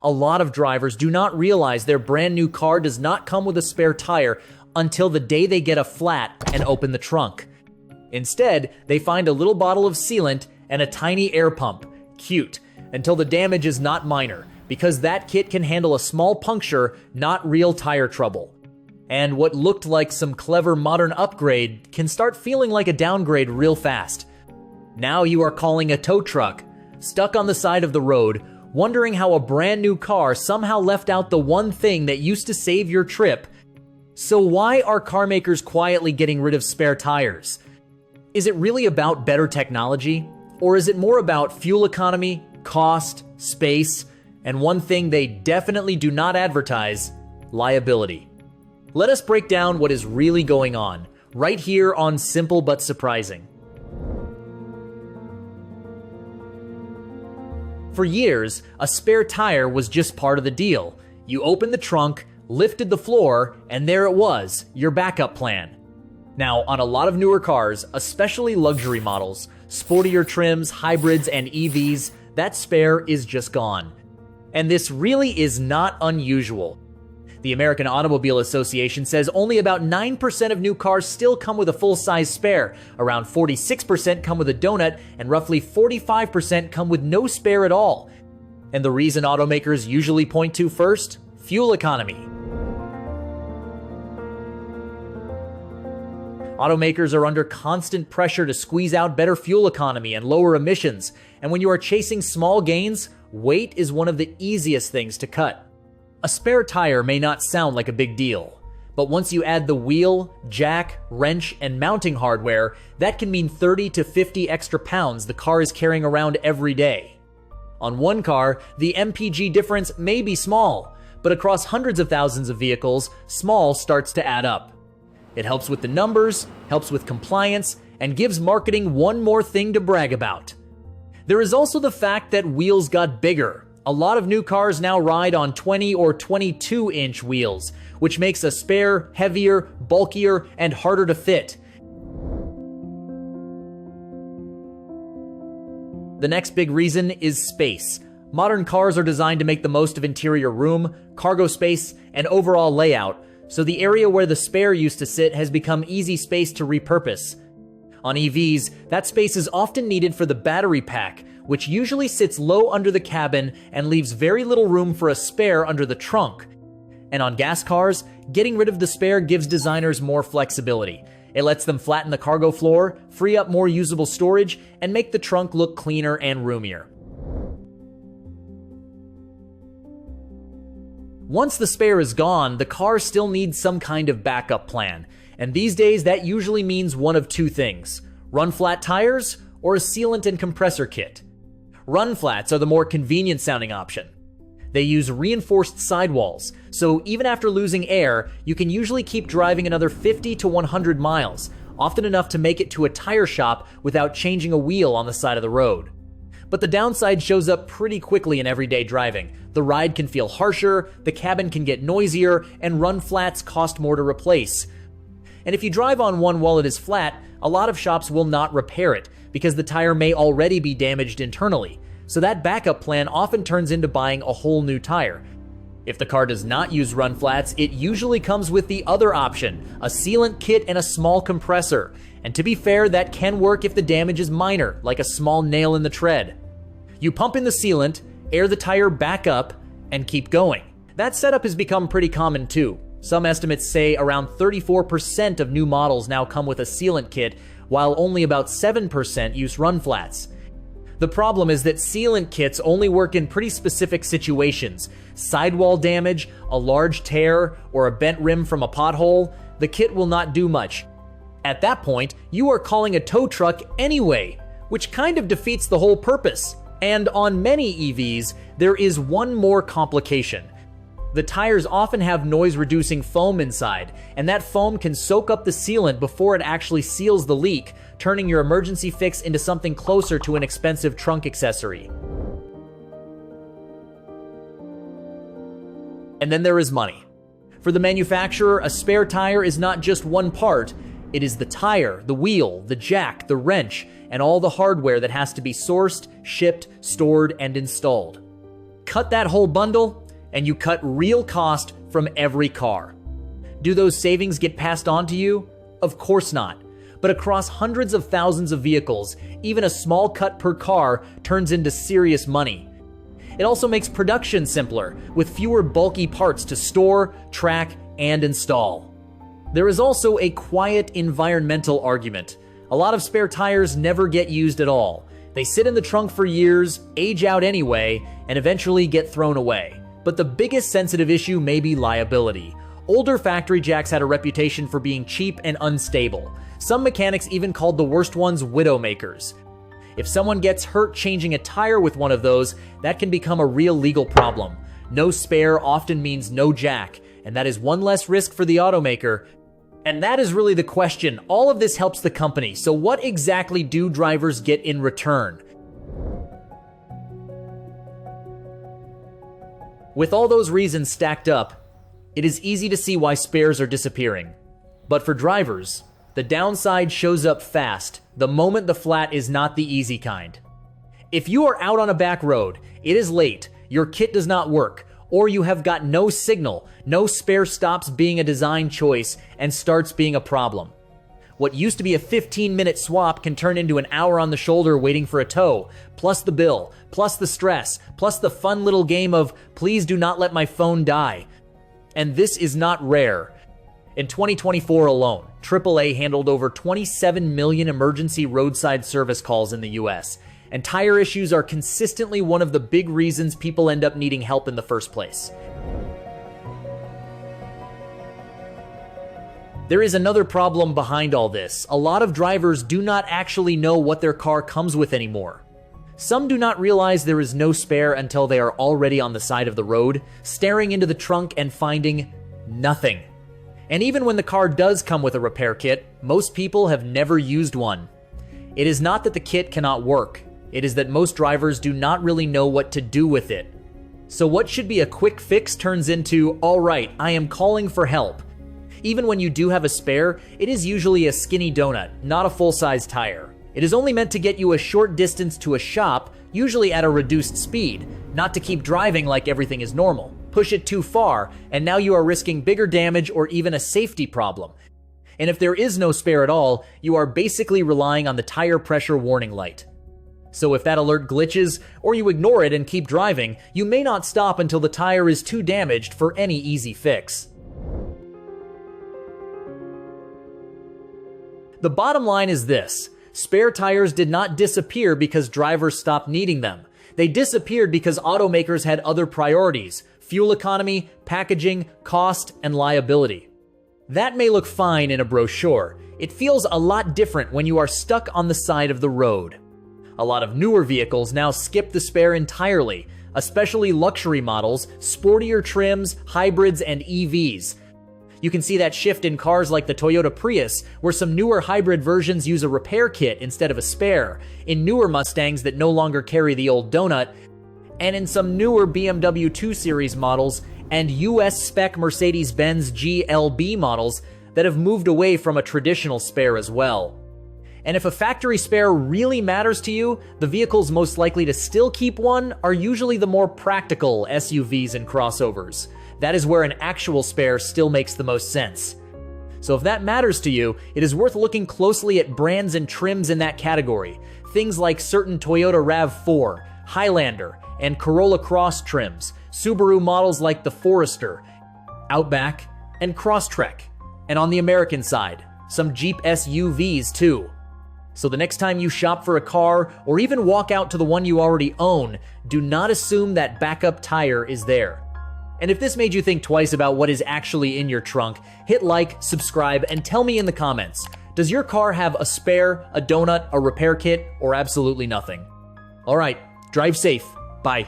A lot of drivers do not realize their brand new car does not come with a spare tire until the day they get a flat and open the trunk. Instead, they find a little bottle of sealant and a tiny air pump. Cute. Until the damage is not minor, because that kit can handle a small puncture, not real tire trouble. And what looked like some clever modern upgrade can start feeling like a downgrade real fast. Now you are calling a tow truck, stuck on the side of the road, wondering how a brand new car somehow left out the one thing that used to save your trip. So why are car makers quietly getting rid of spare tires? Is it really about better technology? Or is it more about fuel economy, cost, space, and one thing they definitely do not advertise, liability? Let us break down what is really going on, right here on Simple But Surprising. For years, a spare tire was just part of the deal. You opened the trunk, lifted the floor, and there it was, your backup plan. Now, on a lot of newer cars, especially luxury models, sportier trims, hybrids, and EVs, that spare is just gone. And this really is not unusual. The American Automobile Association says only about 9% of new cars still come with a full-size spare, around 46% come with a donut, and roughly 45% come with no spare at all. And the reason automakers usually point to first? Fuel economy. Automakers are under constant pressure to squeeze out better fuel economy and lower emissions, and when you are chasing small gains, weight is one of the easiest things to cut. A spare tire may not sound like a big deal, but once you add the wheel, jack, wrench, and mounting hardware, that can mean 30 to 50 extra pounds the car is carrying around every day. On one car, the MPG difference may be small, but across hundreds of thousands of vehicles, small starts to add up. It helps with the numbers, helps with compliance, and gives marketing one more thing to brag about. There is also the fact that wheels got bigger. A lot of new cars now ride on 20 or 22-inch wheels, which makes a spare heavier, bulkier, and harder to fit. The next big reason is space. Modern cars are designed to make the most of interior room, cargo space, and overall layout, so the area where the spare used to sit has become easy space to repurpose. On EVs, that space is often needed for the battery pack, which usually sits low under the cabin and leaves very little room for a spare under the trunk. And on gas cars, getting rid of the spare gives designers more flexibility. It lets them flatten the cargo floor, free up more usable storage, and make the trunk look cleaner and roomier. Once the spare is gone, the car still needs some kind of backup plan. And these days, that usually means one of two things: run flat tires or a sealant and compressor kit. Run flats are the more convenient sounding option. They use reinforced sidewalls, so even after losing air, you can usually keep driving another 50 to 100 miles, often enough to make it to a tire shop without changing a wheel on the side of the road. But the downside shows up pretty quickly in everyday driving. The ride can feel harsher, the cabin can get noisier, and run flats cost more to replace. And if you drive on one while it is flat, a lot of shops will not repair it, because the tire may already be damaged internally. So that backup plan often turns into buying a whole new tire. If the car does not use run flats, it usually comes with the other option, a sealant kit and a small compressor. And to be fair, that can work if the damage is minor, like a small nail in the tread. You pump in the sealant, air the tire back up, and keep going. That setup has become pretty common too. Some estimates say around 34% of new models now come with a sealant kit, while only about 7% use run flats. The problem is that sealant kits only work in pretty specific situations. Sidewall damage, a large tear, or a bent rim from a pothole, the kit will not do much. At that point, you are calling a tow truck anyway, which kind of defeats the whole purpose. And on many EVs, there is one more complication. The tires often have noise-reducing foam inside, and that foam can soak up the sealant before it actually seals the leak, turning your emergency fix into something closer to an expensive trunk accessory. And then there is money. For the manufacturer, a spare tire is not just one part. It is the tire, the wheel, the jack, the wrench, and all the hardware that has to be sourced, shipped, stored, and installed. cut that whole bundle, and you cut real cost from every car. Do those savings get passed on to you? Of course not. But across hundreds of thousands of vehicles, even a small cut per car turns into serious money. It also makes production simpler, with fewer bulky parts to store, track, and install. There is also a quiet environmental argument. A lot of spare tires never get used at all. They sit in the trunk for years, age out anyway, and eventually get thrown away. But the biggest sensitive issue may be liability. Older factory jacks had a reputation for being cheap and unstable. Some mechanics even called the worst ones widowmakers. If someone gets hurt changing a tire with one of those, that can become a real legal problem. No spare often means no jack, and that is one less risk for the automaker. And that is really the question. All of this helps the company, so what exactly do drivers get in return? With all those reasons stacked up, it is easy to see why spares are disappearing. But for drivers, the downside shows up fast the moment the flat is not the easy kind. If you are out on a back road, it is late, your kit does not work, or you have got no signal, no spare stops being a design choice and starts being a problem. What used to be a 15-minute swap can turn into an hour on the shoulder waiting for a tow, plus the bill, plus the stress, plus the fun little game of please do not let my phone die. And this is not rare. In 2024 alone, AAA handled over 27 million emergency roadside service calls in the US, and tire issues are consistently one of the big reasons people end up needing help in the first place. There is another problem behind all this. A lot of drivers do not actually know what their car comes with anymore. Some do not realize there is no spare until they are already on the side of the road, staring into the trunk and finding nothing. And even when the car does come with a repair kit, most people have never used one. It is not that the kit cannot work. It is that most drivers do not really know what to do with it. So what should be a quick fix turns into, all right, I am calling for help. Even when you do have a spare, it is usually a skinny donut, not a full-size tire. It is only meant to get you a short distance to a shop, usually at a reduced speed, not to keep driving like everything is normal. Push it too far, and now you are risking bigger damage or even a safety problem. And if there is no spare at all, you are basically relying on the tire pressure warning light. So if that alert glitches, or you ignore it and keep driving, you may not stop until the tire is too damaged for any easy fix. The bottom line is this: spare tires did not disappear because drivers stopped needing them. They disappeared because automakers had other priorities: fuel economy, packaging, cost, and liability. That may look fine in a brochure. It feels a lot different when you are stuck on the side of the road. A lot of newer vehicles now skip the spare entirely, especially luxury models, sportier trims, hybrids, and EVs. You can see that shift in cars like the Toyota Prius, where some newer hybrid versions use a repair kit instead of a spare, in newer Mustangs that no longer carry the old donut, and in some newer BMW 2 Series models and US spec Mercedes-Benz GLB models that have moved away from a traditional spare as well. And if a factory spare really matters to you, the vehicles most likely to still keep one are usually the more practical SUVs and crossovers. That is where an actual spare still makes the most sense. So if that matters to you, it is worth looking closely at brands and trims in that category. Things like certain Toyota RAV4, Highlander, and Corolla Cross trims, Subaru models like the Forester, Outback, and Crosstrek. And on the American side, some Jeep SUVs too. So the next time you shop for a car, or even walk out to the one you already own, do not assume that backup tire is there. And if this made you think twice about what is actually in your trunk, hit like, subscribe, and tell me in the comments, does your car have a spare, a donut, a repair kit, or absolutely nothing? Alright, drive safe. Bye.